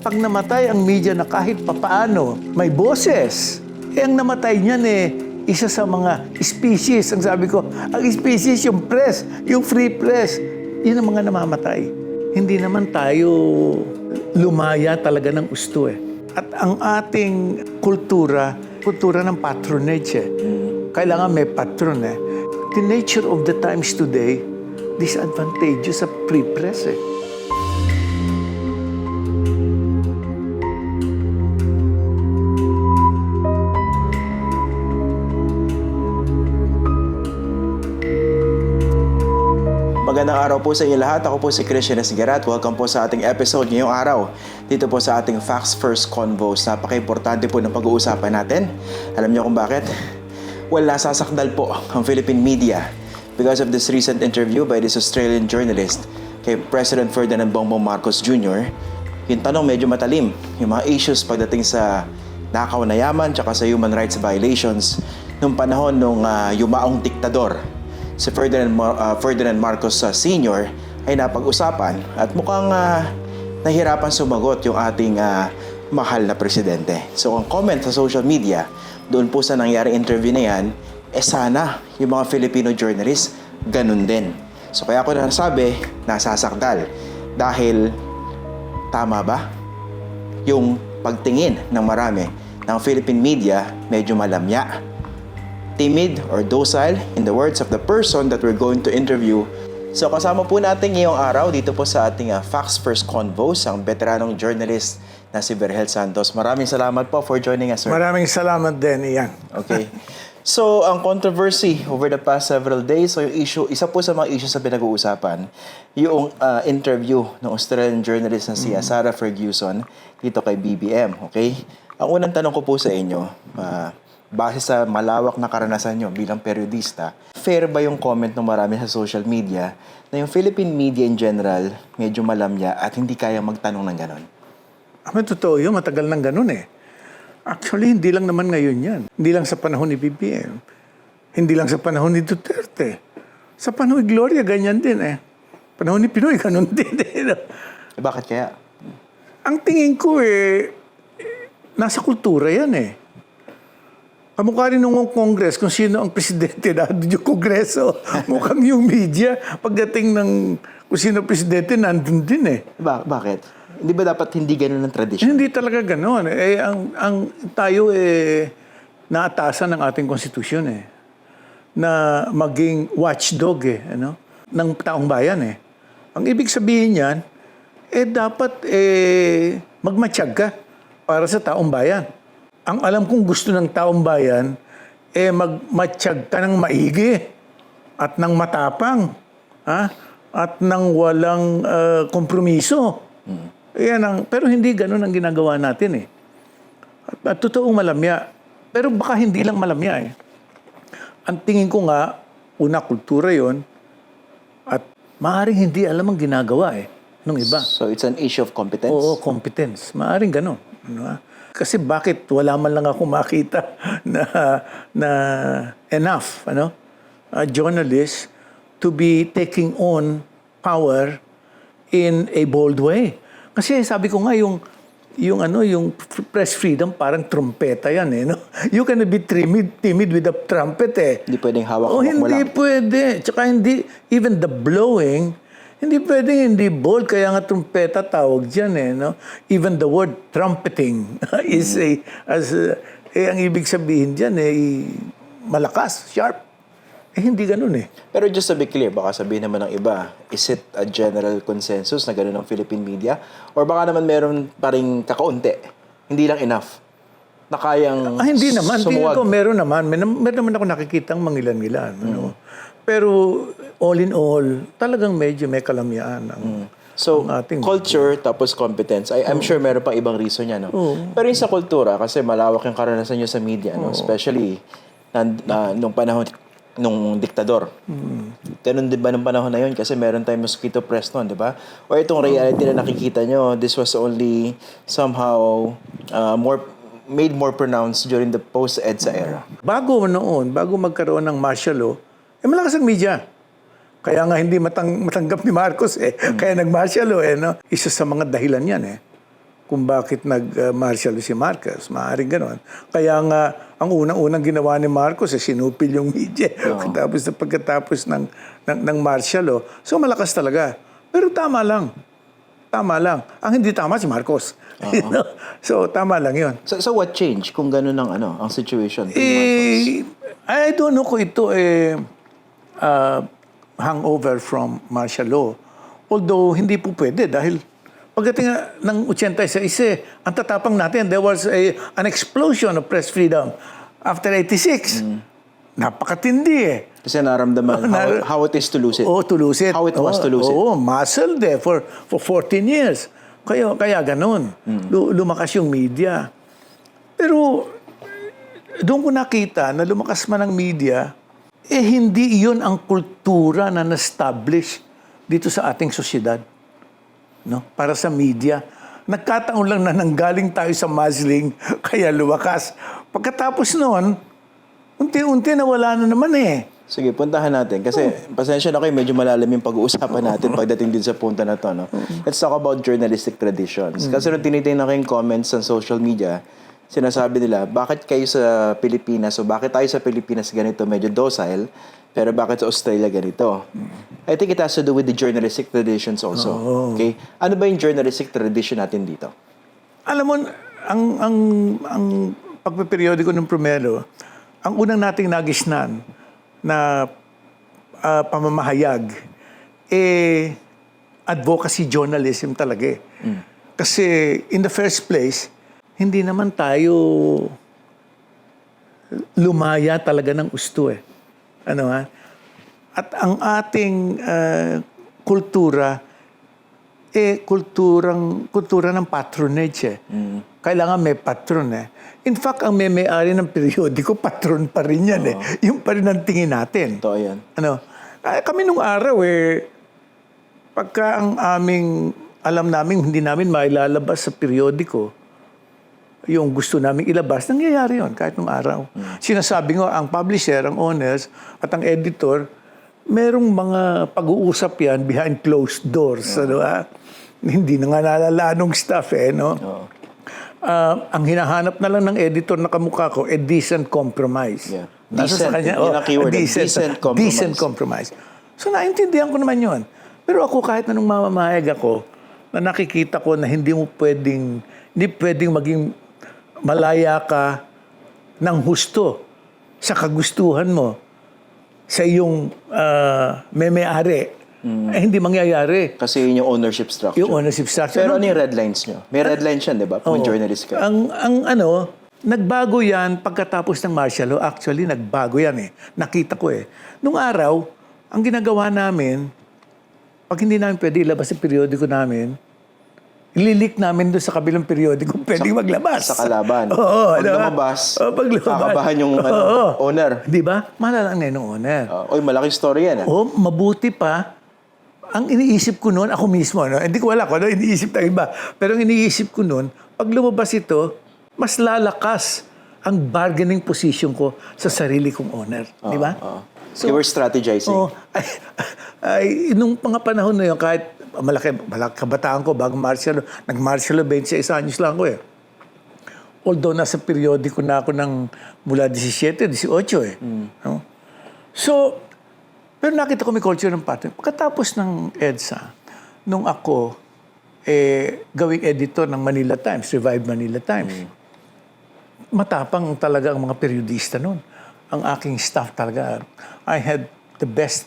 Pag namatay ang media na kahit papaano, may boses. Ang namatay niyan isa sa mga species. Ang sabi ko, ang species yung press, yung free press. Yun ang mga namamatay. Hindi naman tayo lumaya talaga ng gusto At ang ating kultura ng patronage Kailangan may patron The nature of the times today, disadvantageous sa free press Magandang araw po sa inyo lahat. Ako po si Christian Esguerra at welcome po sa ating episode ngayong araw. Dito po sa ating Facts First Convos. Napaka-importante po ng pag-uusapan natin. Alam niyo kung bakit? Well, nasasakdal po ang Philippine media because of this recent interview by this Australian journalist kay President Ferdinand Bongbong Marcos Jr. Yung tanong medyo matalim. Yung mga issues pagdating sa nakaw na yaman tsaka sa human rights violations nung panahon nung yumaong diktador si Ferdinand Marcos Sr. ay napag-usapan at mukhang nahirapan sumagot yung ating mahal na presidente. So ang comment sa social media doon po sa nangyaring interview na yan, sana yung mga Filipino journalists ganun din. So kaya ako nasabi, nasasakdal. Dahil tama ba? Yung pagtingin ng marami ng Philippine media medyo malamya, timid or docile in the words of the person that we're going to interview. So kasama po natin ngayong araw dito po sa ating Facts First Convos ang veteranong journalist na si Berhel Santos. Maraming salamat po for joining us, sir. Maraming salamat din, Ian. Okay. So, ang controversy over the past several days, so yung issue, isa po sa mga issues na pinag-uusapan, yung interview ng Australian journalist na si Sarah Ferguson dito kay BBM, okay? Ang unang tanong ko po sa inyo, base sa malawak na karanasan nyo bilang periodista, fair ba yung comment ng marami sa social media na yung Philippine media in general medyo malamya at hindi kayang magtanong ng ganon? Totoo yun, matagal nang ganun Actually, hindi lang naman ngayon yan. Hindi lang sa panahon ni BBM. Hindi lang sa panahon ni Duterte. Sa panahon ni Gloria, ganyan din Panahon ni Pinoy, ganun din Bakit kaya? Ang tingin ko nasa kultura yan Kamukha rin nung Congress, kung sino ang presidente na yung Kongreso. Mukhang yung media, pagdating ng kung sino ang presidente, nandun din Bakit? Hindi ba dapat hindi ganun ang tradisyon? Hindi talaga gano'n. Ang tayo naatasan ng ating konstitusyon na maging watchdog ng taong bayan Ang ibig sabihin niyan, dapat magmatsyag ka para sa taong bayan. Ang alam kong gusto ng taong bayan, magmatsyag ka ng maigi at ng matapang at ng walang kompromiso. Pero hindi ganun ang ginagawa natin At totoong malamya. Pero baka hindi lang malamya Ang tingin ko nga, una kultura yon at maaaring hindi alam ang ginagawa nung iba. So it's an issue of competence? Oo, competence. Maaaring ganun. Kasi bakit wala man lang ako makita na enough journalists to be taking on power in a bold way. Kasi sabi ko nga yung press freedom parang trumpeta yan You can be timid with a trumpet Hindi pwedeng hawak mo lang. Hindi pwede. Tsaka hindi, even the blowing, hindi pwedeng hindi bold. Kaya nga trumpeta tawag dyan Even the word trumpeting is ang ibig sabihin dyan malakas, sharp. Hindi ganun Pero just to be clear, baka sabihin naman ng iba, is it a general consensus na ganun ang Philippine media? Or baka naman meron pa rin kakaunti, hindi lang enough, na kayang hindi naman. sumuwag? Ko, meron naman ako nakikitang mangilan-ngilan. Pero all in all, talagang medyo may kalamyaan So, ang ating culture tapos competence. I'm sure meron pang ibang reason yan. Pero yung sa kultura, kasi malawak yung karanasan nyo sa media, especially nung panahon nung diktador. Ganun din ba nung panahon na yun? Kasi meron tayong mosquito press noon, di ba? O itong reality na nakikita nyo, this was only somehow made more pronounced during the post-EDSA era. Bago magkaroon ng martial law, malakas ang media. Kaya nga hindi matanggap ni Marcos Kaya nag-martial law Isa sa mga dahilan yan kung bakit nag-martial si Marcos. Maaaring ganon. Kaya nga, ang unang-unang ginawa ni Marcos, sinupil yung media. Pagkatapos ng martial law. So malakas talaga. Pero tama lang. Tama lang. Ang hindi tama si Marcos. You know? So tama lang yun. So what changed kung gano'n ang situation? I don't know kung ito hangover from martial law. Although hindi po pwede dahil pagdating ng 86, ang tatapang natin, there was an explosion of press freedom after 86. Napakatindi Kasi naramdaman how it is to lose it. Oh, to lose it. How it was to lose it. Oh, muscle there for 14 years. Kaya ganun. Lumakas yung media. Pero doon ko nakita na lumakas man ang media, hindi iyon ang kultura na na-establish dito sa ating sosyedad. No? Para sa media. Nagkataon lang na nanggaling tayo sa muzzling, kaya lumakas. Pagkatapos noon, unti-unti nawala na naman Sige, puntahan natin. Kasi, pasensya na kayo, medyo malalim yung pag-uusapan natin pagdating din sa punta na to. No? Let's talk about journalistic traditions. Kasi nung tinitingnan ko yung comments sa social media, sinasabi nila, bakit kayo sa Pilipinas, o bakit tayo sa Pilipinas ganito, medyo docile, pero bakit sa Australia ganito? I think it has to do with the journalistic traditions also. Okay? Ano ba yung journalistic tradition natin dito? Alam mo, ang pagpaperiodiko ng Primero, ang unang nating nagisnan na pamamahayag, advocacy journalism talaga Kasi in the first place, hindi naman tayo lumaya talaga ng gusto Ano ha? At ang ating kultura, kultura ng patronage Kailangan may patron In fact, ang may-ari ng periodiko, patron pa rin yan Yung pa rin ang tingin natin. Totoo yan. Ano? Kami nung araw pagka ang alam namin, hindi namin mailalabas sa periodiko, yung gusto namin ilabas, nangyayari yun kahit nung araw. Sinasabi ngo, ang publisher, ang owners, at ang editor, merong mga pag-uusap yan behind closed doors. Ano, Hindi na nga nalalanong stuff no? Ang hinahanap na lang ng editor na kamukha ko, decent compromise. Yeah. Nasa Decent, sa kanya, yun ang keyword. Decent compromise. Decent compromise. So naintindihan ko naman yun. Pero ako kahit anong mamamahayag ako, na nakikita ko na hindi pwedeng maging malaya ka ng husto sa kagustuhan mo sa iyong may-ari. Hindi mangyayari. Kasi yun yung ownership structure. Yung ownership structure. Pero ano yung red lines nyo? May red lines yan, di ba? Kung journalist ka. Nagbago yan pagkatapos ng martial law. Actually, nagbago yan Nakita ko Nung araw, ang ginagawa namin, pag hindi namin pwede ilabas sa periodiko namin, ililik namin doon sa kabilang periodiko pwede maglabas. Sa kalaban. Oo. Pag lumabas, kakabahan yung owner. Di ba? Malalang na yung owner. Oy, malaking story yan. Mabuti pa, ang iniisip ko noon, ako mismo, hindi ko wala ko, iniisip ng iba. Pero ang iniisip ko noon, pag lumabas ito, mas lalakas ang bargaining position ko sa sarili kong owner. Di ba? So, you were strategizing. Nung mga panahon na yun, kahit malaki kabataan ko, bago martial law, nag-martial law, 26 anyos lang ko Although nasa periodiko na ako mula 17, 18 No? So, pero nakita ko may culture ng pattern. Pagkatapos ng EDSA, nung ako, gawing editor ng Manila Times, Revive Manila Times, matapang talaga ang mga periodista noon. Ang aking staff talaga, I had the best,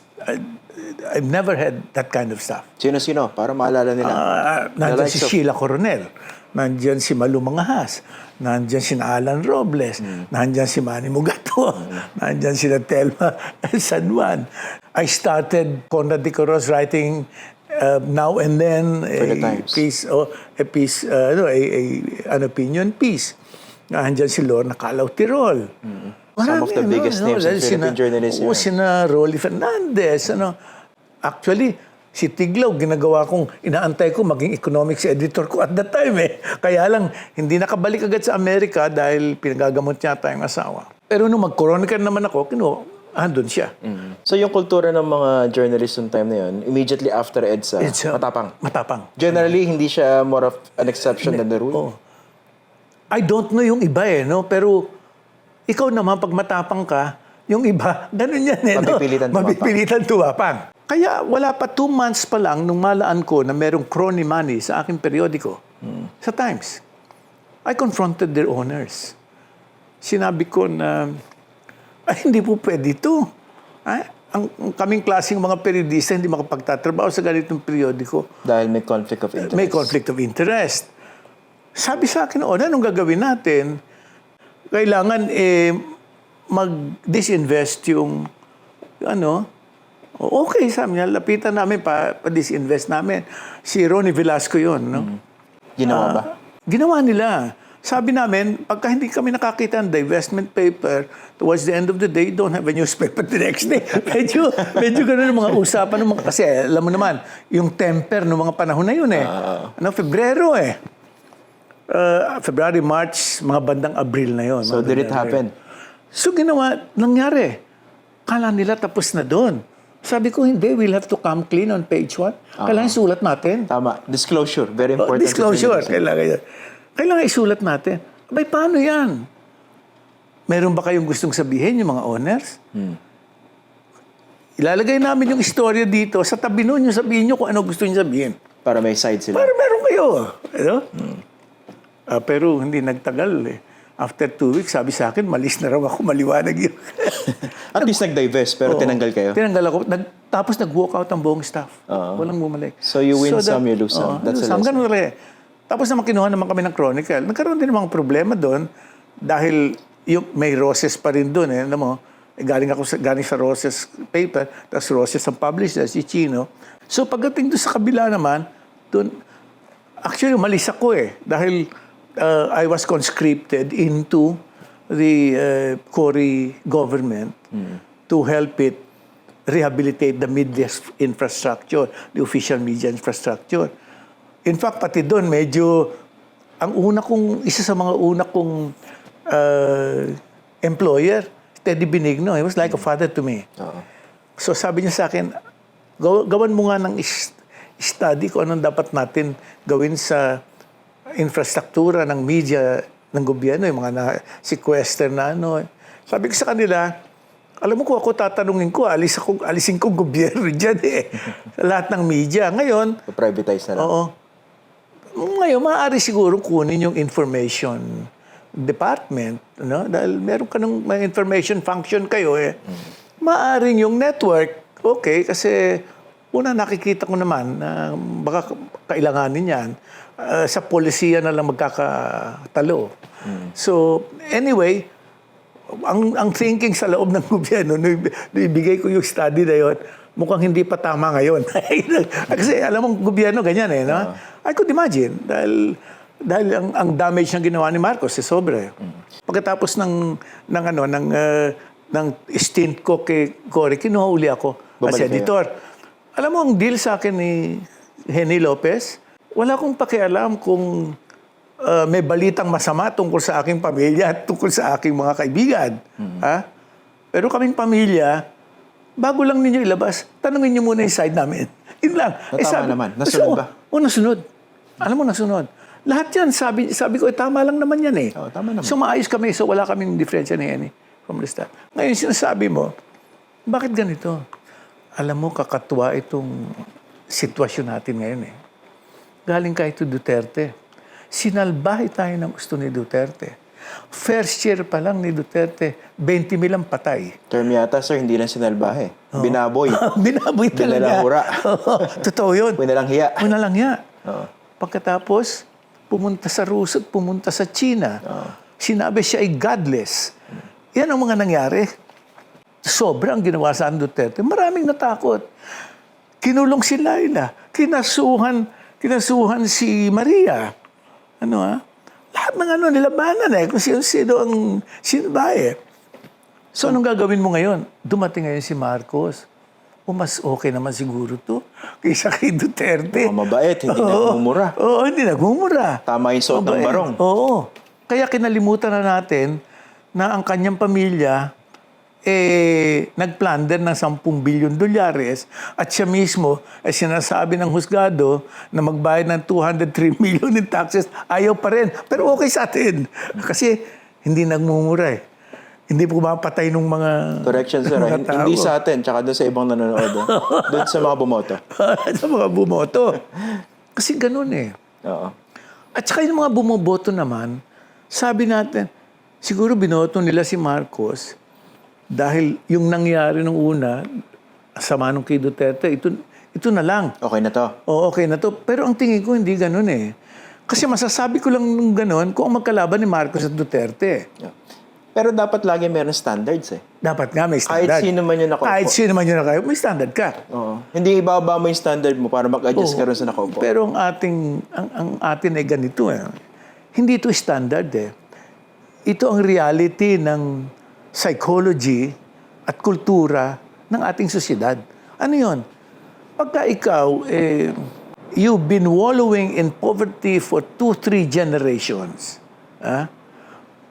I've never had that kind of staff. Sino-sino? Para maalala nila. Nandiyan si Sheila Coronel. Nandiyan si Malu Mangahas. Nandiyan si Alan Robles. Nandiyan si Manny Mugato. Nandiyan si Telma San Juan. I started Conrad de Coros writing now and then an opinion piece. Nandiyan si Lorna Calao Tirol. Some of the biggest names in Philippine journalism. Sina Rolly Fernandez. Actually, si Tiglaw, ginagawa kong, inaantay ko maging economics editor ko at that time Kaya lang, hindi nakabalik agad sa Amerika dahil pinagagamot niya tayong asawa. Pero nung mag-coronica naman ako, andun siya. So yung kultura ng mga journalists noong time na yun, immediately after EDSA, matapang. Matapang. Generally, hindi siya more of an exception than the rule? Oo. I don't know yung iba no? Pero ikaw naman, pag matapang ka, yung iba, ganun yan no? Mapipilitan tumapang. Mapipilitan tumapang. Kaya wala pa 2 months pa lang nung malaan ko na merong crony money sa aking periodiko, sa Times. I confronted their owners. Sinabi ko na, ay, hindi po pwede ito. Ang kaming klaseng mga periodista hindi makapagtatrabaho sa ganitong periodiko. Dahil may conflict of interest. May conflict of interest. Sabi sa akin, anong gagawin natin? Kailangan mag-disinvest yung okay, sabi niya, lapitan namin pa-disinvest namin. Si Ronnie Velasco yun, no? Ginawa ba? Ginawa nila. Sabi namin, pagka hindi kami nakakita ng divestment paper, towards the end of the day, don't have a newspaper the next day. medyo ganun ang mga usapan ng mga, kasi alam mo naman, yung temper ng mga panahon na yun Febrero February, March, mga bandang Abril na yun. So did it happen? So nangyari. Kala nila tapos na doon. Sabi ko, hindi, we'll have to come clean on page 1. Kailangan isulat natin. Tama. Disclosure. Very important. Disclosure. Kailangan isulat natin. Abay, paano yan? Meron ba kayong gustong sabihin, yung mga owners? Ilalagay namin yung istorya dito. Sa tabi nun, yung sabihin nyo kung ano gusto nyo sabihin. Para may side sila. Para meron kayo. Pero hindi nagtagal After 2 weeks, sabi sa akin, malis na raw ako, maliwanag yun. At least nag-divest, pero tinanggal kayo? Tinanggal ako. Tapos nag-walk out ang buong staff. Walang bumalik. So you win some, you lose some. That's a lesson. Ganun rin. Tapos naman kinuha naman kami ng Chronicle. Nagkaroon din ng mga problema doon dahil may Roses pa rin doon. Alam mo, galing sa Roses paper, tapos Roses ang publisher, si Chino. So pagdating doon sa kabila naman, doon, actually umalis ako dahil I was conscripted into the Cory government to help it rehabilitate the media infrastructure, the official media infrastructure. In fact, pati doon, medyo, isa sa mga una kong employer, Teddy Benigno, he was like a father to me. So sabi niya sa akin, gawan mo nga ng study kung anong dapat natin gawin sa infrastruktura ng media ng gobyerno, yung mga na-sequester na Sabi ko sa kanila, alam mo kung ako tatanungin ko, alisin ko gobyerno dyan sa lahat ng media. Ngayon, privatize na lang. Oo. Ngayon, maaari siguro kunin yung information department, dahil meron ka ng information function kayo Maaring yung network, okay, kasi una nakikita ko naman na baka kailanganin yan. Sa polisiya na lang magkakatalo. So, anyway, ang thinking sa loob ng gobyerno, nung ibigay ko yung study na yun, mukhang hindi pa tama ngayon. Kasi alam mong gobyerno, ganyan no? I could imagine, dahil ang damage na ginawa ni Marcos, sobra. Pagkatapos ng stint ko kay Cory, kinuha uli ako as editor. Alam mo, ang deal sa akin ni Henny Lopez, wala akong pakialam kung may balitang masama tungkol sa aking pamilya at tungkol sa aking mga kaibigan. Pero kaming pamilya, bago lang ninyo ilabas, tanungin niyo muna yung side namin. Yun lang. Tama naman. Nasunod ba? Nasunod. Alam mo, nasunod. Lahat yan, sabi ko, tama lang naman yan Tama naman. So maayos kami, so wala kaming diferensya ni Henny from the start. Ngayon, sinasabi mo, bakit ganito? Alam mo, kakatuwa itong sitwasyon natin ngayon Galing kay Duterte. Sinalbahe tayo ng gusto ni Duterte. First year pa lang ni Duterte, 20,000 ang patay. Term yata, sir, hindi lang sinalbahe. Binaboy. Binaboy talaga. Binalang hura. Totoo yun. Binalang hiya. Binalang hiya. Pagkatapos, pumunta sa Rusya, pumunta sa China. Sinabi siya ay godless. Yan ang mga nangyari. Sobrang ginawa sa Duterte. Maraming natakot. Kinulong si Laila. Kinasuhan si Maria. Lahat ng nilabanan kung sino ang sinabahe. So, anong gagawin mo ngayon? Dumating ngayon si Marcos. Mas okay naman siguro to kaysa kay Duterte. Mabait, hindi nagmumura. Oo, hindi nagmumura. Tama yung suot ng barong. Oo. Kaya kinalimutan na natin na ang kanyang pamilya nagplunder ng 10 bilyon dolyares at siya mismo ay sinasabi ng husgado na magbayad ng 203 million in taxes, ayaw pa rin. Pero okay sa atin. Kasi hindi nagmumura eh. Hindi pumapatay ng mga Correction, sir. mga tao. Hindi sa atin, tsaka doon sa ibang nanonood. Doon sa mga bumoto. Sa mga bumoto. Kasi ganun eh. Oo. At saka yung mga bumoboto naman, sabi natin, siguro binoto nila si Marcos dahil yung nangyari nung una, sama nung kay Duterte, ito na lang. Okay na to. O okay na to. Pero ang tingin ko hindi ganun eh. Kasi masasabi ko lang nung ganun kung ang magkalaban ni Marcos at Duterte. Yeah. Pero dapat lagi meron standards eh. Dapat nga may standard. Kahit sino man yung nakaupo. Kahit sino man yung nakaupo, may standard ka. Oo. Hindi ibaba mo yung standard mo para mag-adjust ka rin sa nakaupo. Pero ang atin ay ganito eh. Hindi ito standard eh. Ito ang reality ng psychology at kultura ng ating sosyedad. Ano yun? Pagka ikaw, you've been wallowing in poverty for 2-3 generations.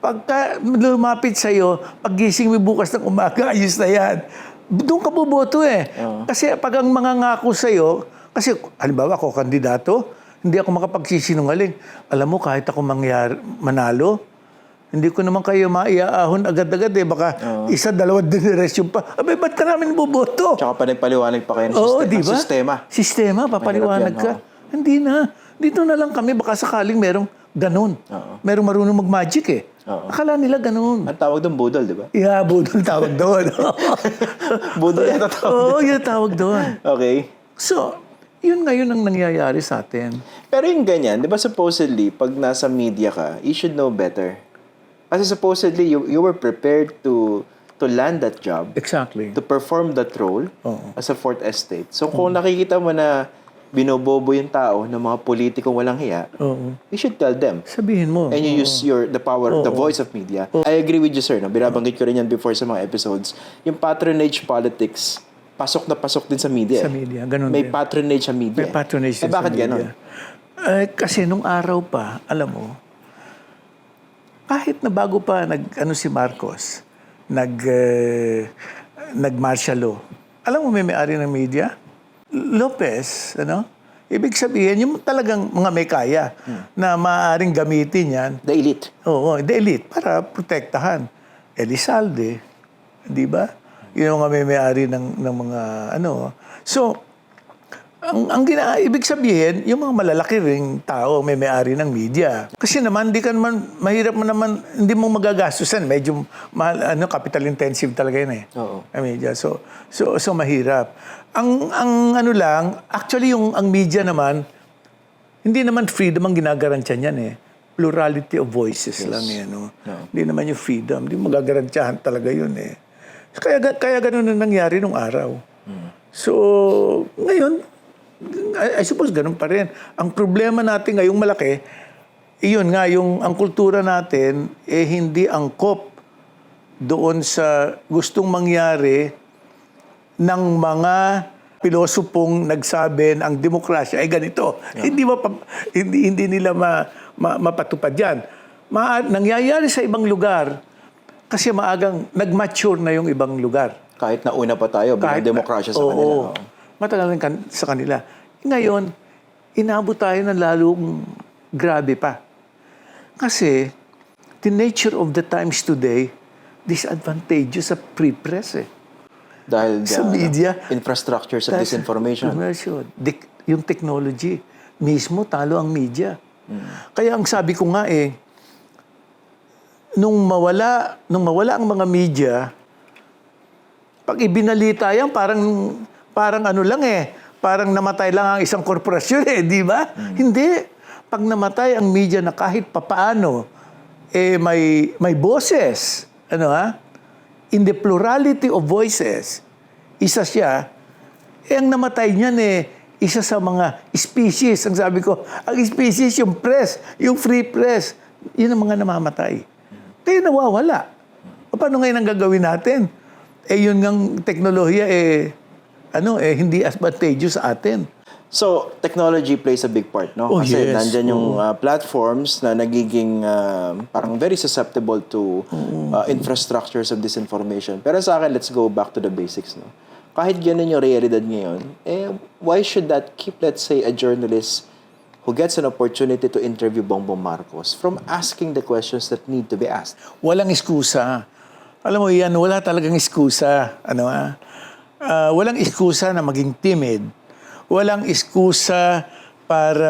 Pagka lumapit sa'yo, paggising mo bukas ng umaga, ayos na yan. Doon ka boboto eh. Kasi pag ang mga ngako sa'yo, kasi halimbawa ako kandidato, hindi ako makapagsisinungaling. Alam mo, kahit ako manalo, hindi ko naman kayo maiaahon agad-agad eh. Baka isa, dalawang generation pa. Abay, ba't ka namin boboto? Tsaka panagpaliwanag pa kayo ng Diba? sistema. Sistema, papaliwanag ka. Hindi na. Dito na lang kami, baka sakaling merong ganun. Merong marunong mag-magic eh. Akala nila ganun. Ang tawag doon, budol, di ba? Yeah, budol tawag doon. Budol yata tawag. Oo, yun tawag doon. Okay. So, yun ngayon ang nangyayari sa atin. Pero yung ganyan, di ba supposedly, pag nasa media ka, you should know better. Kasi supposedly, you were prepared to land that job. Exactly. To perform that role as a fourth estate. So kung nakikita mo na binobobo yung tao ng mga politikong walang hiya, you should tell them. Sabihin mo. And you use the power, the voice of media. I agree with you, sir. No? Binabanggit ko rin yan before sa mga episodes. Yung patronage politics, pasok na pasok din sa media. Sa media, ganun May din. patronage sa media. May patronage din bakit sa media. ganun? Kasi nung araw pa, alam mo, kahit na bago pa si Marcos, nag-martial law. Alam mo may may-ari ng media? Lopez, Ibig sabihin, yung talagang mga may kaya na maaaring gamitin yan. The elite. Oo, the elite, para protektahan. Elizalde, di ba? Yung mga may-ari ng mga So, ibig sabihin, yung mga malalaki ring tao may may-ari ng media. Kasi naman, mahirap mo naman, hindi mo magagastusan. Medyo mahal, capital intensive talaga yun eh. Oo. Ang media. So mahirap. Ang actually ang media naman, hindi naman freedom ang ginagarantiyan yan eh. Plurality of voices lang yan. No? Hindi naman yung freedom. Hindi magagarantiyahan talaga yun eh. Kaya ganun na nangyari nung araw. So, ngayon, I suppose ganun pa rin. Ang problema natin ngayong malaki, iyon nga, ang kultura natin, hindi angkop doon sa gustong mangyari ng mga pilosopong nagsabi na ang demokrasya ay ganito. Hindi nila mapatupad yan. Nangyayari sa ibang lugar kasi maagang nag-mature na yung ibang lugar. Kahit nauna pa tayo, bilang demokrasya sa kanila. Matagal sa kanila. Ngayon, inabot tayo na lalong grabe pa. Kasi, the nature of the times today, disadvantageous sa free press eh. Dahil sa media. Infrastructure sa disinformation. Yung technology, mismo talo ang media. Kaya ang sabi ko nga nung mawala ang mga media, pag ibinalita yan, parang parang namatay lang ang isang korporasyon di ba? Hindi. Pag namatay ang media na kahit papaano, may boses, in the plurality of voices, isa siya, ang namatay niyan isa sa mga species. Ang sabi ko, ang species, yung press, yung free press, yun ang mga namamatay. Kaya nawawala. Paano ngayon ang gagawin natin? Yun ngang teknolohiya, hindi advantageous sa atin. So, technology plays a big part, no? Oh, Kasi yes. nandyan yung platforms na nagiging parang very susceptible to infrastructures of disinformation. Pero sa akin, let's go back to the basics, no? Kahit ganun yung realidad ngayon, why should that keep, let's say, a journalist who gets an opportunity to interview Bongbong Marcos from asking the questions that need to be asked? Walang iskusa. Alam mo yan, wala talagang iskusa. Walang iskusa na maging timid. Walang iskusa para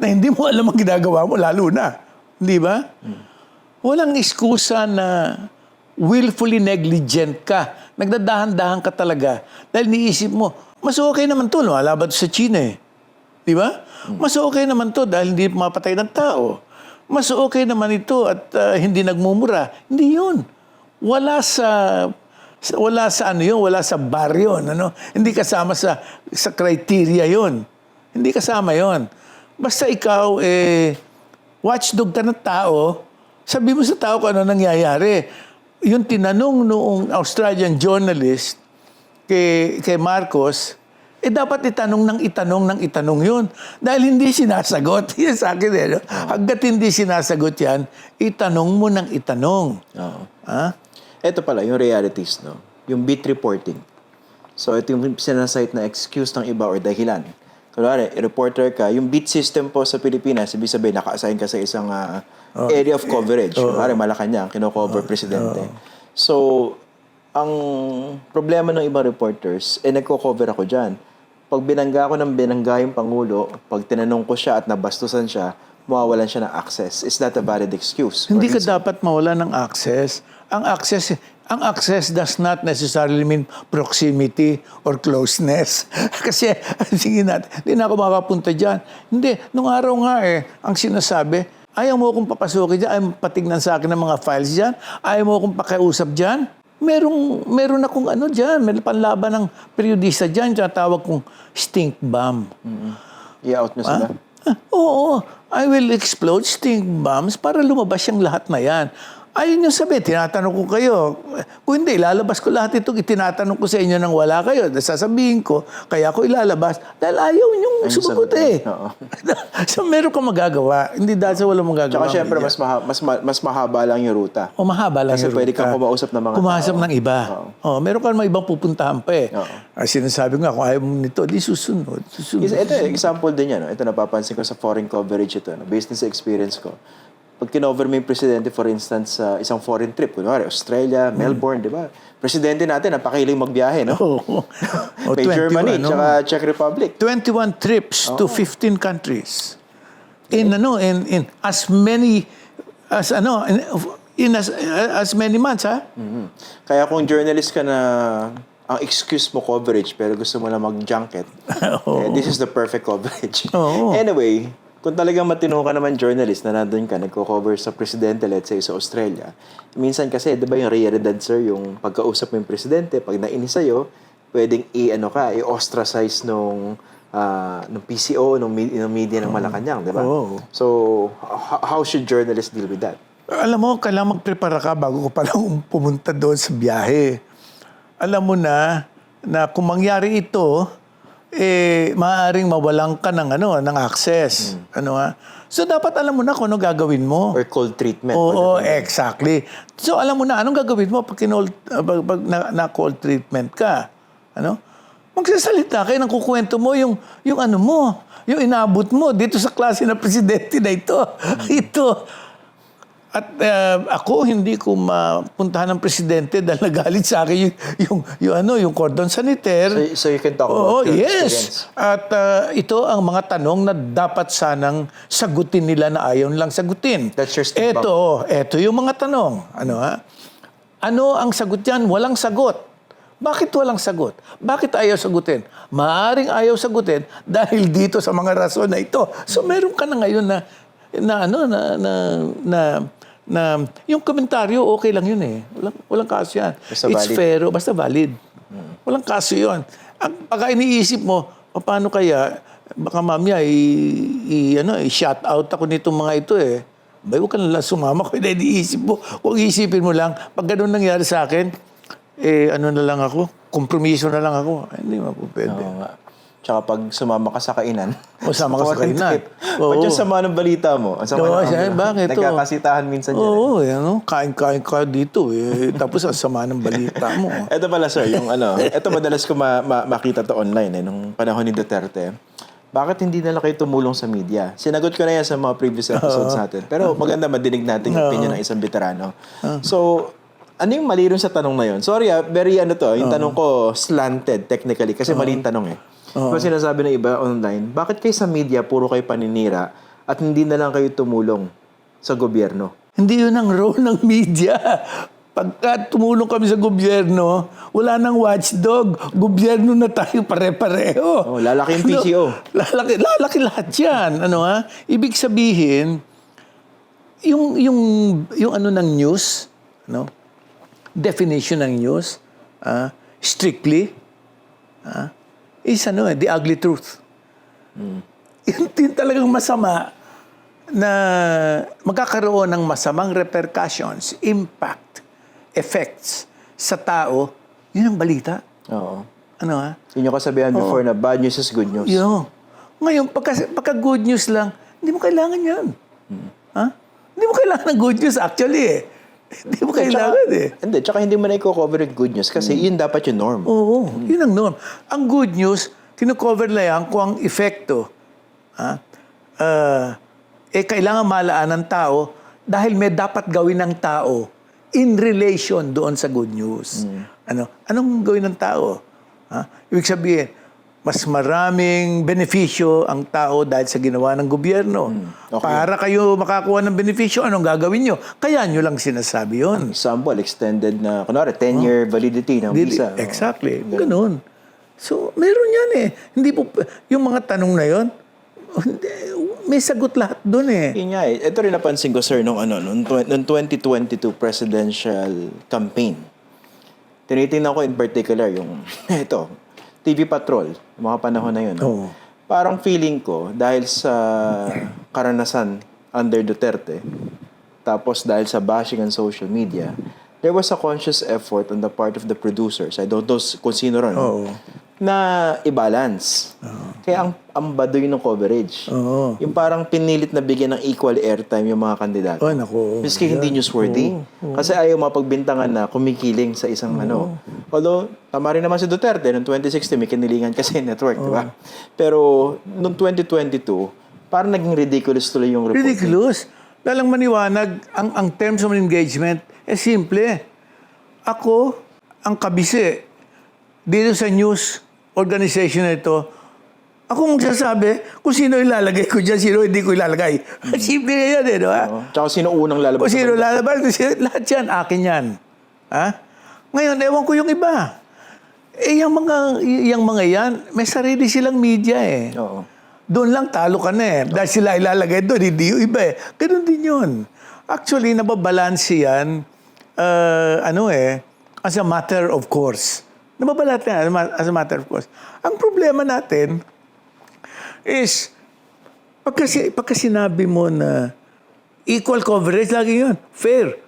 na hindi mo alam ang ginagawa mo, lalo na. Di ba? Walang iskusa na willfully negligent ka. Nagdadahan-dahan ka talaga. Dahil niisip mo, mas okay naman to, no? Alaban to sa China eh. Di ba? Mas okay naman to dahil hindi mapatay ng tao. Mas okay naman ito at hindi nagmumura. Hindi yun. Wala sa ano yun, wala sa bar yun, ano? Hindi kasama sa criteria yun. Hindi kasama yun. Basta ikaw, watchdog ka ng tao, sabi mo sa tao kung ano nangyayari. Yung tinanong noong Australian journalist kay Marcos, dapat itanong yun. Dahil hindi sinasagot. Yan sa akin no? Hanggat hindi sinasagot yan, itanong mo ng itanong. Oo. Ha? Ito pala, yung realities, no? Yung beat reporting. So, ito yung sinasite na excuse ng iba or dahilan. Kunwari, reporter ka, yung beat system po sa Pilipinas, ibig sabihin, naka-assign ka sa isang area of coverage. Kunwari, Malacanang, kino-cover presidente. So, ang problema ng ibang reporters, nagko-cover ako dyan. Pag binangga ko ng binangga yung Pangulo, pag tinanong ko siya at nabastusan siya, mawawalan siya ng access. Is that a valid excuse? Hindi ka dapat mawala ng access. Ang access does not necessarily mean proximity or closeness. Kasi, sige natin, hindi na ako makapunta dyan. Hindi, nung araw nga ang sinasabi, ayaw mo akong papasukin dyan, ayaw mo patignan sa akin ng mga files dyan, ayaw mo akong pakiusap dyan. Meron akong ano dyan, may panlaban ng periodista dyan, tawag kong stink bomb. I-out nyo sila? Oo, I will explode stink bombs para lumabas yung lahat na yan. Ayun yung sabi, tinatanong ko kayo. Kung hindi, ilalabas ko lahat ito, itinatanong ko sa inyo nang wala kayo. Sasabihin ko, kaya ko ilalabas. Dahil ayaw yung sumagot Oo. So, meron kang magagawa. Hindi dahil sa walang magagawa. Tsaka syempre, mas mahaba lang yung ruta. O mahaba lang Kasi yung pwede kang kumausap ng mga kumausap tao. ng iba. Meron kang mga ibang pupuntahan pa eh. Sinasabi nga, kung ayaw mo nito, di susunod. Ito, example din yan. No? Ito, napapansin ko sa foreign coverage ito. No? Based sa experience ko. Pag kinover mo yung presidente, for instance, sa isang foreign trip, kunwari, Australia, Melbourne, di ba? Presidente natin, napakiling magbiyahe, no? May Germany, tsaka Czech Republic. 21 trips to 15 countries. In as many as many months, ha? Kaya kung journalist ka na ang excuse mo coverage pero gusto mo lang mag-junket, this is the perfect coverage. Anyway, kung talagang matino ka naman journalist na nandun ka, nagko-cover sa presidente, let's say sa Australia, minsan kasi, di ba yung realidad, sir, yung pagkausap mo yung presidente, pag nainis sa'yo, pwedeng i-ostracize nung PCO, nung media ng Malacanang, di ba? So, how should journalists deal with that? Alam mo, kailangan magprepara ka bago ko palang pumunta doon sa biyahe. Alam mo na kung mangyari ito, maaaring mawalan ka ng access. So, dapat alam mo na kung ano gagawin mo. Or cold treatment. Oo, exactly. So, alam mo na, anong gagawin mo pag na-cold treatment ka? Magsasalita kayo ng kukwento mo yung ano mo, yung inabot mo dito sa klase na presidente na ito. Ito. At ako, hindi ko mapuntahan ng presidente dahil nagalit sa akin yung cordon sanitaire. So you can talk about your experience. At ito ang mga tanong na dapat sanang sagutin nila na ayaw nilang sagutin. That's your stick bump. Ito yung mga tanong. Ano ang sagot yan? Walang sagot. Bakit walang sagot? Bakit ayaw sagutin? Maaring ayaw sagutin dahil dito sa mga rason na ito. So meron ka na ngayon na yung komentaryo, okay lang yun eh. Walang kaso yan. Basta It's valid. fair, basta valid. Walang kaso yun. Pagka iniisip mo, paano kaya, baka mamaya i-shout out ako nitong mga ito eh. Huwag ka na lang sumama ko. Iniisip mo. Kung iisipin mo lang, pag ganun nangyari sa akin, na lang ako, kompromiso na lang ako. Hindi mo po pwede. Tsaka pag sumama ka sa kainan. O, sama ka sa foreign kainan. trip. Ba't yung sama ng balita mo? Ang sama Oo, ng siya, bakit? Nagkakasitahan minsan yan. Oo, kain-kain ka dito. Tapos ang sama ng balita mo. Ito pala sir, yung ito madalas ko makita to online nung panahon ni Duterte. Bakit hindi na lang kayo tumulong sa media? Sinagot ko na yan sa mga previous episodes natin. Pero maganda madinig natin yung opinion ng isang veterano. So, ano yung mali rin sa tanong na yun? Sorry very yung tanong ko slanted technically kasi mali yung tanong eh. Kasi sinasabi ng iba online, bakit kayo sa media puro kayo paninira at hindi na lang kayo tumulong sa gobyerno? Hindi yun ang role ng media. Pagka tumulong kami sa gobyerno, wala nang watchdog. Gobyerno na tayo pare-pareho. Lalaki yung PCO. Lalaki lahat yan. Ibig sabihin, yung ng news, definition ng news, strictly, is the ugly truth. Yun talagang masama na magkakaroon ng masamang repercussions, impact, effects sa tao, yun ang balita. Oo. Yun yung kasabihan before na bad news is good news. Yun. Ngayon, pagka good news lang, hindi mo kailangan yan. Hindi mo kailangan ng good news actually Hindi mo kailangan Hindi, tsaka hindi mo na i-cover yung good news kasi yun dapat yung norm. Oo, yun ang norm. Ang good news, kino-cover lang yan kung ang epekto, kailangan malaan ng tao dahil may dapat gawin ng tao in relation doon sa good news. Anong gawin ng tao? Ibig sabihin, mas maraming benepisyo ang tao dahil sa ginawa ng gobyerno. Okay. Para kayo makakuha ng benepisyo, anong gagawin nyo? Kaya nyo lang sinasabi yun. Example, extended na, kunwari, 10-year validity ng visa. Exactly. Ganun. So, meron yan Hindi po, yung mga tanong na yon, may sagot lahat doon Yun nga Ito rin napansin ko, sir, nung 2022 presidential campaign. Tinitingnan ko in particular yung, TV Patrol, mga panahon na yun. Parang feeling ko, dahil sa karanasan under Duterte, tapos dahil sa bashing on social media, there was a conscious effort on the part of the producers, I don't know kung sino ron, na i-balance. Kaya ang baduy ng coverage. Yung parang pinilit na bigyan ng equal airtime yung mga kandidato. Miski hindi newsworthy. Kasi ayaw mapagbintangan na kumikiling sa isang Although, tama rin naman si Duterte, noong 2016 may kinilingan kasi network, di ba? Pero, noong 2022, parang naging ridiculous tuloy yung report. Ridiculous? Dalang maniwanag, ang terms of engagement, simple. Ako, ang kabisi, dito sa news organization na ito, ako magsasabi kung sino ilalagay ko dyan, sino hindi ko ilalagay. Simple na yan di ba? Tsaka sino unang lalabas? Kung sino lalabas, lahat yan, akin yan. Ngayon, ewan ko yung iba. Yung mga yan, may sarili silang media Doon lang talo ka na Dahil sila ilalagay doon, hindi yung iba Ganun din yun. Actually, nababalansi yan, as a matter of course. Nababalat yan as a matter of course. Ang problema natin is, pagka sinabi mo na equal coverage, lagi yun. Fair.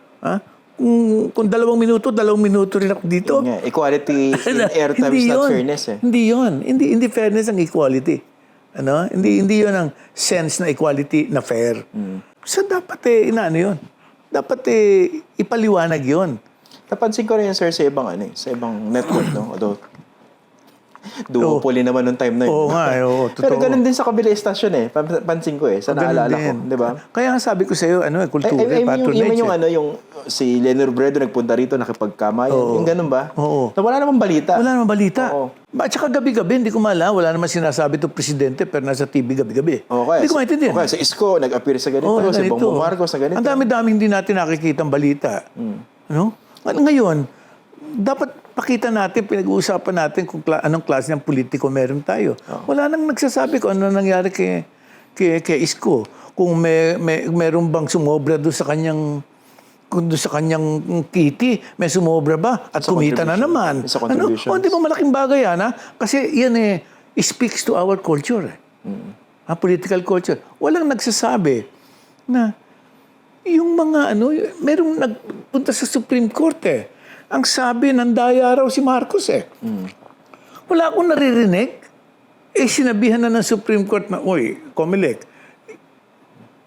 Kung 2 minuto, 2 minuto rin ako dito. Equality in airtime is not fairness Hindi yun. Hindi fairness ang equality. Hindi yun ang sense na equality na fair. So dapat yun. Dapat ipaliwanag yun. Napansin ko rin sir sa ibang sa ibang network Although duopoly naman nung time na yun. Oo nga, totoo. Pero ganun din sa kabila stasyon Pansin ko sa naalala ko, di ba? Kaya nga sabi ko sa iyo, kultura, patronage. Yung si Lenny Robredo nagpunta rito nakipagkamay. Yung ganun ba? Oo. Na wala namang balita. Wala namang balita. At saka gabi-gabi, hindi ko maalam, wala namang sinasabi to presidente pero nasa TV gabi-gabi. Hindi ko maintindihan. Okay, sa Isko, nag-appear sa ganito. Si Bongbong Marcos sa ganito. Ang dami-dami hindi natin nakikitang balita. Ngayon, dapat pakita natin, pinag-uusapan natin kung anong klase ng politiko meron tayo. Wala nang nagsasabi kung ano nangyari kay Isko. Kung meron bang sumobra doon sa kanyang kitty, may sumobra ba? At kumita na naman. Sa contributions. Di ba malaking bagay yan, Kasi yan speaks to our culture. Political culture. Walang nagsasabi na yung mga merong nagpunta sa Supreme Court Ang sabi, nandaya raw si Marcos Wala akong naririnig. sinabihan na ng Supreme Court na, uy, Comelec,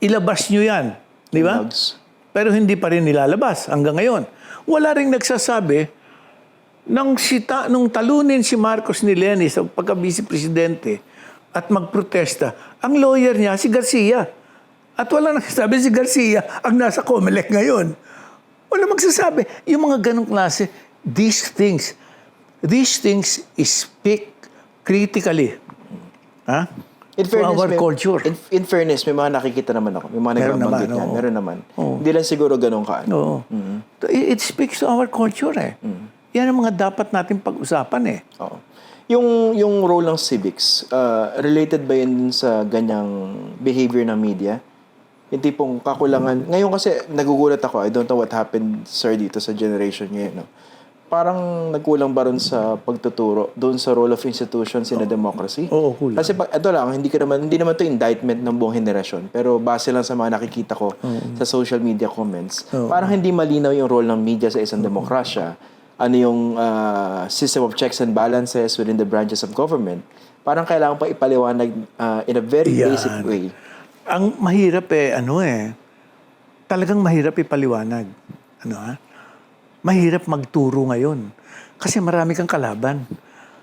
ilabas nyo yan. Di ba? Logs. Pero hindi pa rin nilalabas hanggang ngayon. Wala ring nagsasabi nung talunin si Marcos ni Leni sa pagka-vice presidente at magprotesta, ang lawyer niya si Garcia. At wala nagsasabi si Garcia ang nasa Comelec ngayon. Wala magsasabi. Yung mga ganong klase, these things speak critically. Ha? To our culture. In fairness, may mga nakikita naman ako. May mga Meron nagbabanggit naman, yan. oo. Meron naman. Oo. Hindi lang siguro ganun kaano. Oo. It speaks to our culture eh. Yan ang mga dapat natin pag-usapan eh. Oo. Yung role ng civics, related ba yun sa ganyang behavior ng media? Yung tipong kakulangan. Ngayon kasi nagugulat ako, I don't know what happened, sir, dito sa generation ngayon. No? Parang nagkulang ba ron sa pagtuturo doon sa role of institutions in a democracy? Oo, kulang. Kasi ito lang, hindi naman to indictment ng buong henerasyon. Pero base lang sa mga nakikita ko sa social media comments, parang hindi malinaw yung role ng media sa isang demokrasya. Ano yung system of checks and balances within the branches of government. Parang kailangan pa ipaliwanag in a very basic way. Ang mahirap talagang mahirap ipaliwanag. Mahirap magturo ngayon. Kasi marami kang kalaban.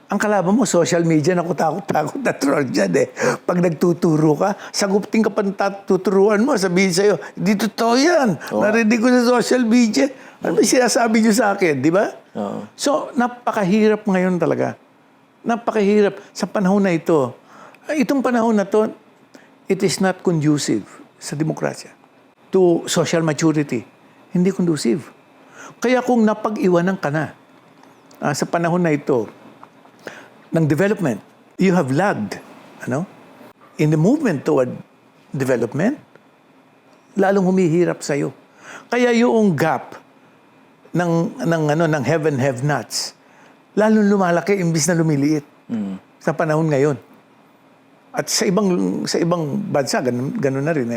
Ang kalaban mo, social media, naku, takot na troll dyan eh. Pag nagtuturo ka, sagupting ka pa tuturuan mo, sabihin sa'yo, di totoo yan. Narinig ko sa social media. Ano ba sinasabi niyo sa akin, di ba? So, napakahirap ngayon talaga. Napakahirap sa panahon na ito. Itong panahon na to, it is not conducive sa demokrasya. To social maturity. Hindi conducive. Kaya kung napag-iwanan ka na sa panahon na ito ng development, you have lagged in the movement toward development, lalong humihirap sa'yo. Kaya yung gap ng have and have-nots, lalong lumalaki imbis na lumiliit sa panahon ngayon. At sa ibang bansa, ganun na rin.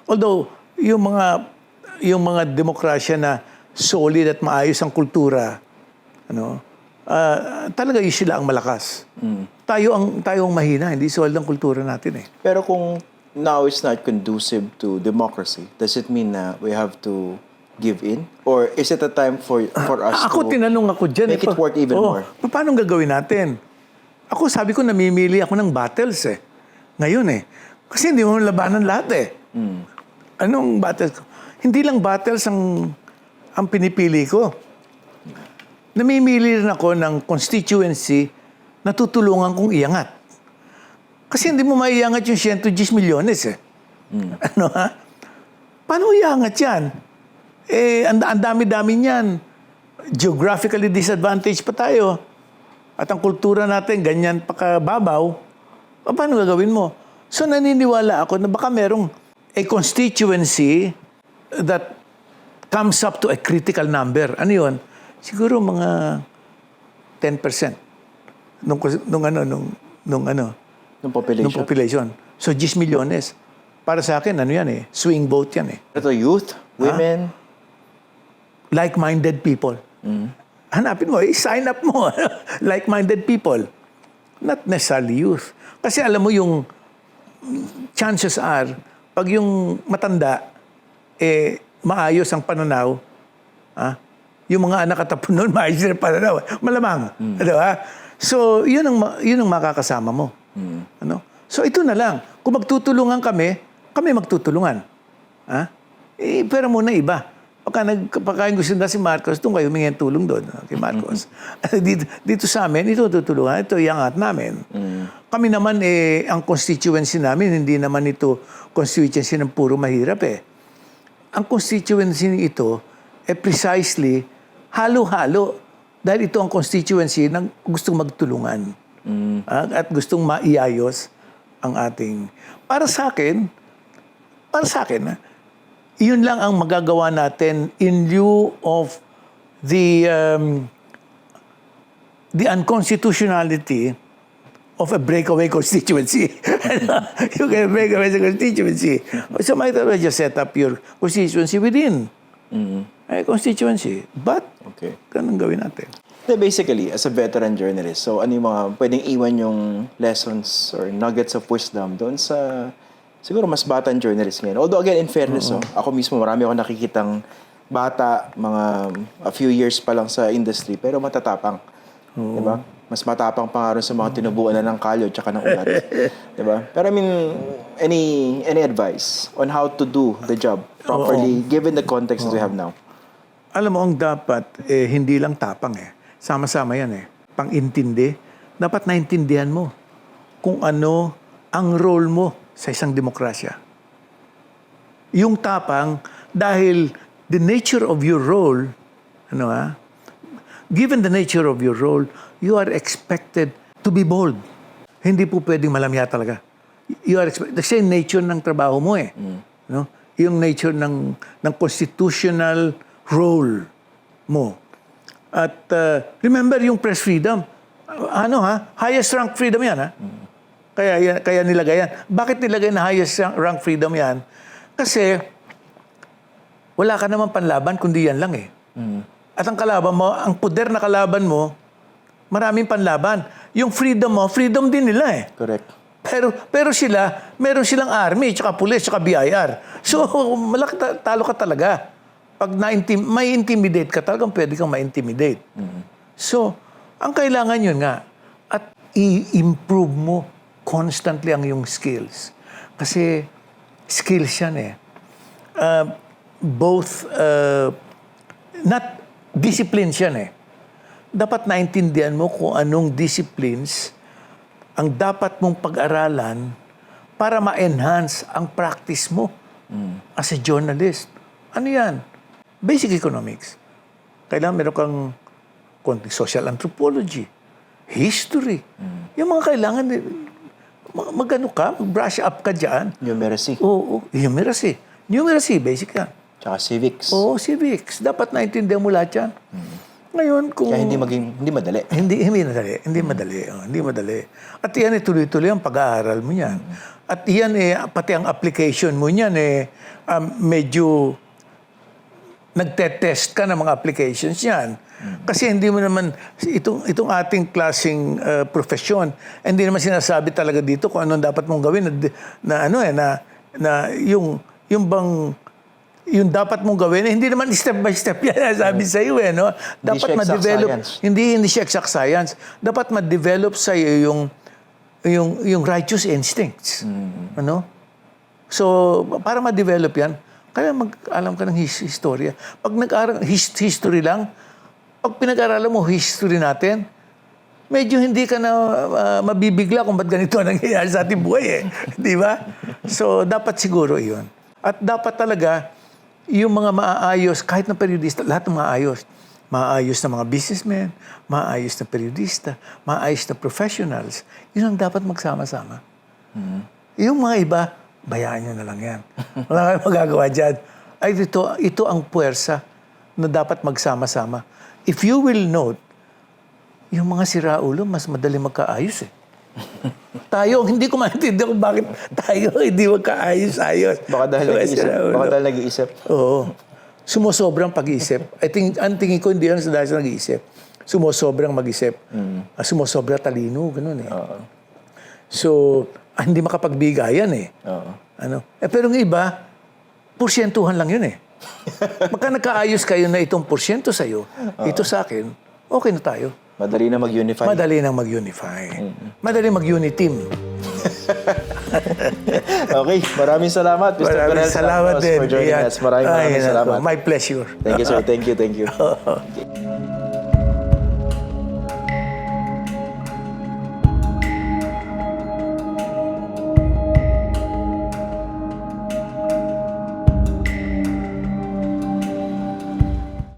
Although, yung mga demokrasya na solid at maayos ang kultura, talaga yun sila ang malakas. Tayo ang mahina, hindi solid ang kultura natin eh. Pero kung now it's not conducive to democracy, does it mean na we have to give in? Or is it a time for us tinanong ako dyan, make it work even more? Paano gagawin natin? Ako sabi ko, namimili ako ng battles eh. Ngayon eh. Kasi hindi mo labanan lahat eh. Anong battles? Hindi lang battles ang pinipili ko. Namimili rin ako ng constituency na tutulungan kong iangat. Kasi hindi mo maiangat yung 110 milyones eh. Paano iangat yan? Ang dami-dami niyan. Geographically disadvantaged pa tayo. At ang kultura natin, ganyan pa kababaw. Paano gagawin mo? So naniniwala ako na baka merong a constituency that comes up to a critical number. Ano yun? Siguro mga 10% nung population. So 10 milyones. Para sa akin, yan eh. Swing vote yan eh. Ito, youth, women. Like-minded people. Hanapin mo, sign up mo. Like-minded people. Not necessarily youth. Kasi alam mo yung chances are, pag yung matanda, maayos ang pananaw, yung mga anak at apo nun, maayos ang pananaw. Malamang. Diba? So, yun ang makakasama mo. So, ito na lang. Kung magtutulungan kami magtutulungan. Pero muna iba. Pagka gusto na si Marcos, doon kayo humingi ng tulong doon kay Marcos. dito sa amin, ito tutulungan, ito iangat namin. Kami naman, ang constituency namin, hindi naman ito constituency ng puro mahirap eh. Ang constituency ito, precisely, halo-halo. Dahil ito ang constituency ng gustong magtulungan. At gustong maiayos ang ating... Para sa akin, yun lang ang magagawa natin in lieu of the unconstitutionality of a breakaway constituency. You can break away the constituency. So might as well just set up your constituency within a constituency. But, ganun gawin natin. Basically, as a veteran journalist, so ano yung mga pwedeng iwan yung lessons or nuggets of wisdom doon sa siguro mas batang journalist ngayon? Although again, in fairness, ako mismo marami ako nakikitang bata, mga a few years pa lang sa industry, pero matatapang. Diba? Mas matapang pa nga rin sa mga tinubuan na ng kalyo tsaka ng ugat. Diba? Pero I mean, any advice on how to do the job properly given the context that we have now? Alam mo, ang dapat, hindi lang tapang Sama-sama yan Pang-intindi. Dapat naintindihan mo kung ano ang role mo sa isang demokrasya. Yung tapang, dahil the nature of your role, given the nature of your role, you are expected to be bold. Hindi po pwedeng malamya talaga. You are expected, kasi nature ng trabaho mo No? Yung nature ng constitutional role mo. At remember yung press freedom. Highest rank freedom yan Kaya nilagay yan. Bakit nilagay na highest rank freedom yan? Kasi wala ka naman panlaban kundi yan lang At ang kalaban mo, ang puder na kalaban mo, maraming panlaban. Yung freedom mo, freedom din nila Correct. Pero sila, meron silang army, tsaka pulis, tsaka BIR. So, talo ka talaga. Pag may intimidate ka, talagang pwede kang ma-intimidate. So, ang kailangan yun nga, at i-improve mo constantly ang yung skills. Kasi skills yan both, not disciplines yan Dapat naintindihan mo kung anong disciplines ang dapat mong pag-aralan para ma-enhance ang practice mo as a journalist. Ano yan? Basic economics. Kailangan meron kang konting social anthropology, history. Yung mga kailangan, mag-brush up ka dyan. Numeracy. Oo, numeracy. Numeracy, basic yan. Tsaka civics. Oo, civics. Dapat naintindihan mo lahat yan. Ngayon, kung... Kaya hindi madali. Hindi madali. At yan tuloy-tuloy ang pag-aaral mo yan. At yan pati ang application mo yan medyo nagte-test ka ng mga applications yan. Kasi hindi mo naman, itong ating klaseng profesyon, hindi naman sinasabi talaga dito kung anong dapat mong gawin yung dapat mong gawin, hindi naman step by step yan, sabi sa iyo no? Dapat ma-develop, hindi siya exact science. Dapat ma-develop sa iyo yung righteous instincts. So, para ma-develop yan, kaya mag-alam ka ng historya. Pag nag-aral history lang, pag pinag-aralan mo history natin, medyo hindi ka na mabibigla kung ba't ganito ang nangyayari sa ating buhay Di ba? So, dapat siguro iyon. At dapat talaga, yung mga maaayos, kahit na periodista, lahat ng maayos. Maayos na mga businessmen, maayos na periodista, maayos na professionals. Yun ang dapat magsama-sama. Yung mga iba, bayaan nyo na lang yan. Wala kayong magagawa dyan. Ay, ito ang puwersa na dapat magsama-sama. If you will note, yung mga siraulo, mas madali magkaayos Tayo, hindi ko maintindihan kung bakit tayo hindi magkaayos-ayos. Baka dahil nag-iisip. Oo. Sumosobrang pag-iisip. Ang tingin ko hindi yan dahil sa nag-iisip. Sumosobrang mag-isip. Sumosobra talino, ganun So, hindi makapagbigayan pero ng iba, porsyentuhan lang yun Magka nagkaayos kayo na itong porsyento sa'yo, ito sa akin, okay na tayo. Madali na mag-unify. Madali mag-uniteam. Okay, maraming salamat, Mr. Maraming salamat din. for joining us. Maraming salamat. My pleasure. Thank you, sir. Thank you.